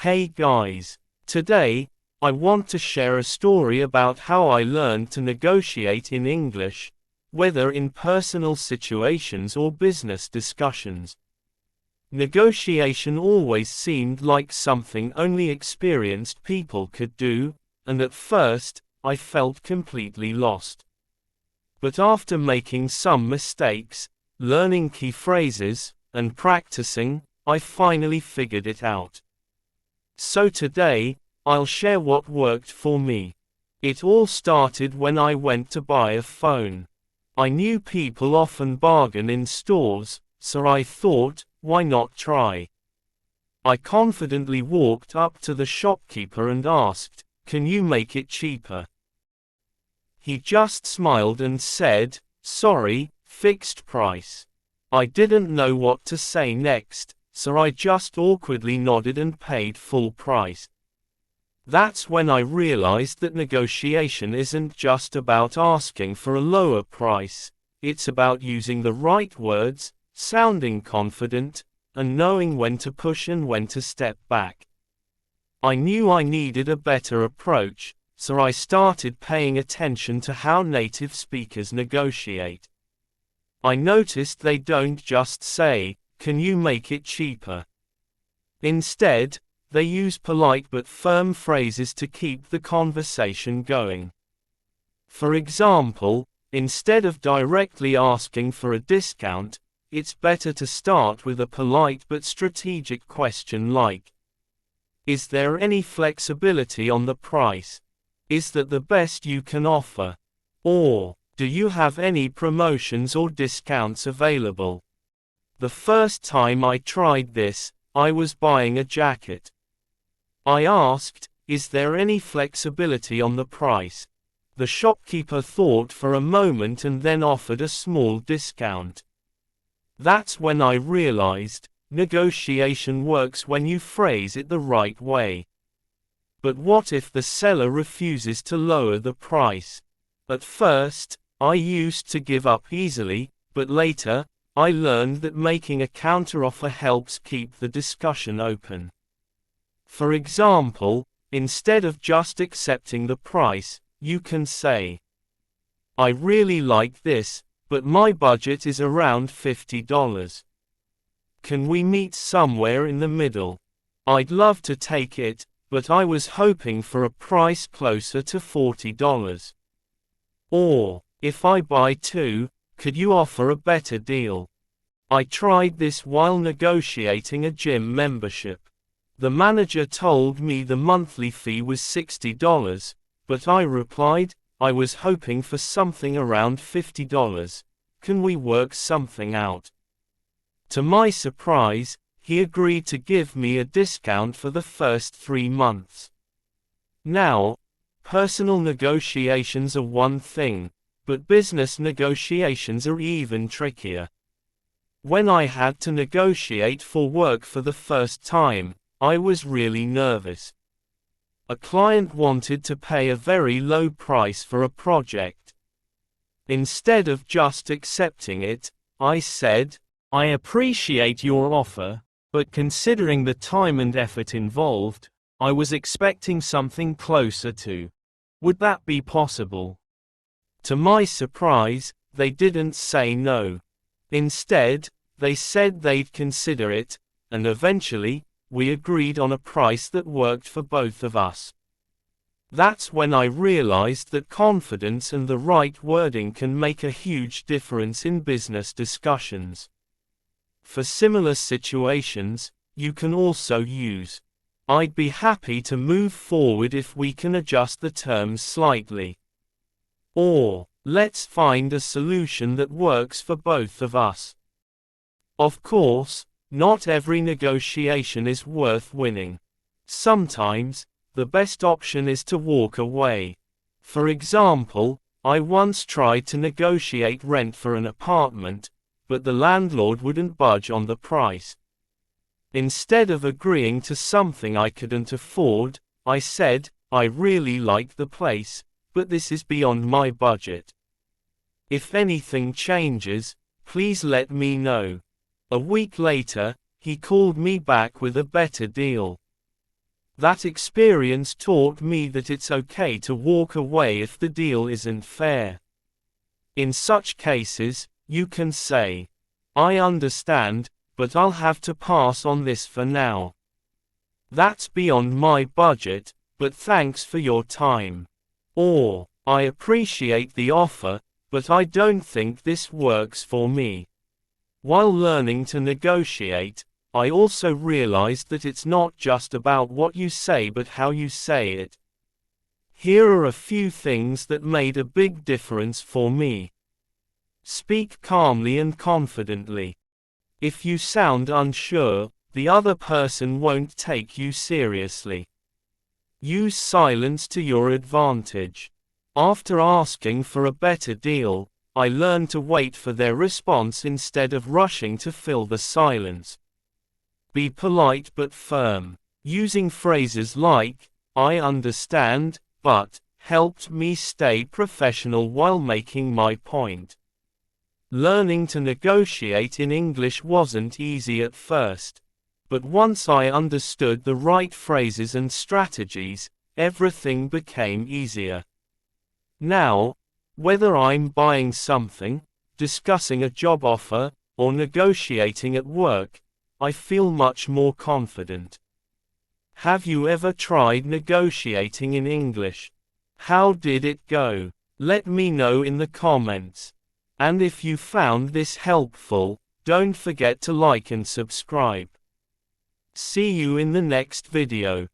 Hey guys! Today, I want to share a story about how I learned to negotiate in English, whether in personal situations or business discussions. Negotiation always seemed like something only experienced people could do, and at first, I felt completely lost. But after making some mistakes, learning key phrases, and practicing, I finally figured it out. So today, I'll share what worked for me. It all started when I went to buy a phone. I knew people often bargain in stores, so I thought, why not try? I confidently walked up to the shopkeeper and asked, "Can you make it cheaper?" He just smiled and said, "Sorry, fixed price." I didn't know what to say next, so I just awkwardly nodded and paid full price. That's when I realized that negotiation isn't just about asking for a lower price, it's about using the right words, sounding confident, and knowing when to push and when to step back. I knew I needed a better approach, so I started paying attention to how native speakers negotiate. I noticed they don't just say, "Can you make it cheaper?" Instead, they use polite but firm phrases to keep the conversation going. For example, instead of directly asking for a discount, it's better to start with a polite but strategic question like, "Is there any flexibility on the price? Is that the best you can offer?" Or, "Do you have any promotions or discounts available?" The first time I tried this, I was buying a jacket. I asked, "Is there any flexibility on the price?" The shopkeeper thought for a moment and then offered a small discount. That's when I realized, negotiation works when you phrase it the right way. But what if the seller refuses to lower the price? At first, I used to give up easily, but later, I learned that making a counteroffer helps keep the discussion open. For example, instead of just accepting the price, you can say, "I really like this, but my budget is around $50. Can we meet somewhere in the middle? I'd love to take it, but I was hoping for a price closer to $40. Or, if I buy two, could you offer a better deal?" I tried this while negotiating a gym membership. The manager told me the monthly fee was $60, but I replied, "I was hoping for something around $50. Can we work something out?" To my surprise, he agreed to give me a discount for the first 3 months. Now, personal negotiations are one thing, but business negotiations are even trickier. When I had to negotiate for work for the first time, I was really nervous. A client wanted to pay a very low price for a project. Instead of just accepting it, I said, "I appreciate your offer, but considering the time and effort involved, I was expecting something closer to. Would that be possible?" To my surprise, they didn't say no. Instead, they said they'd consider it, and eventually, we agreed on a price that worked for both of us. That's when I realized that confidence and the right wording can make a huge difference in business discussions. For similar situations, you can also use, "I'd be happy to move forward if we can adjust the terms slightly." Or, "Let's find a solution that works for both of us." Of course, not every negotiation is worth winning. Sometimes, the best option is to walk away. For example, I once tried to negotiate rent for an apartment, but the landlord wouldn't budge on the price. Instead of agreeing to something I couldn't afford, I said, "I really like the place, but this is beyond my budget. If anything changes, please let me know." A week later, he called me back with a better deal. That experience taught me that it's okay to walk away if the deal isn't fair. In such cases, you can say, "I understand, but I'll have to pass on this for now. That's beyond my budget, but thanks for your time." Or, "I appreciate the offer, but I don't think this works for me." While learning to negotiate, I also realized that it's not just about what you say but how you say it. Here are a few things that made a big difference for me. Speak calmly and confidently. If you sound unsure, the other person won't take you seriously. Use silence to your advantage. After asking for a better deal, I learned to wait for their response instead of rushing to fill the silence. Be polite but firm. Using phrases like, "I understand, but," helped me stay professional while making my point. Learning to negotiate in English wasn't easy at first. But once I understood the right phrases and strategies, everything became easier. Now, whether I'm buying something, discussing a job offer, or negotiating at work, I feel much more confident. Have you ever tried negotiating in English? How did it go? Let me know in the comments. And if you found this helpful, don't forget to like and subscribe. See you in the next video.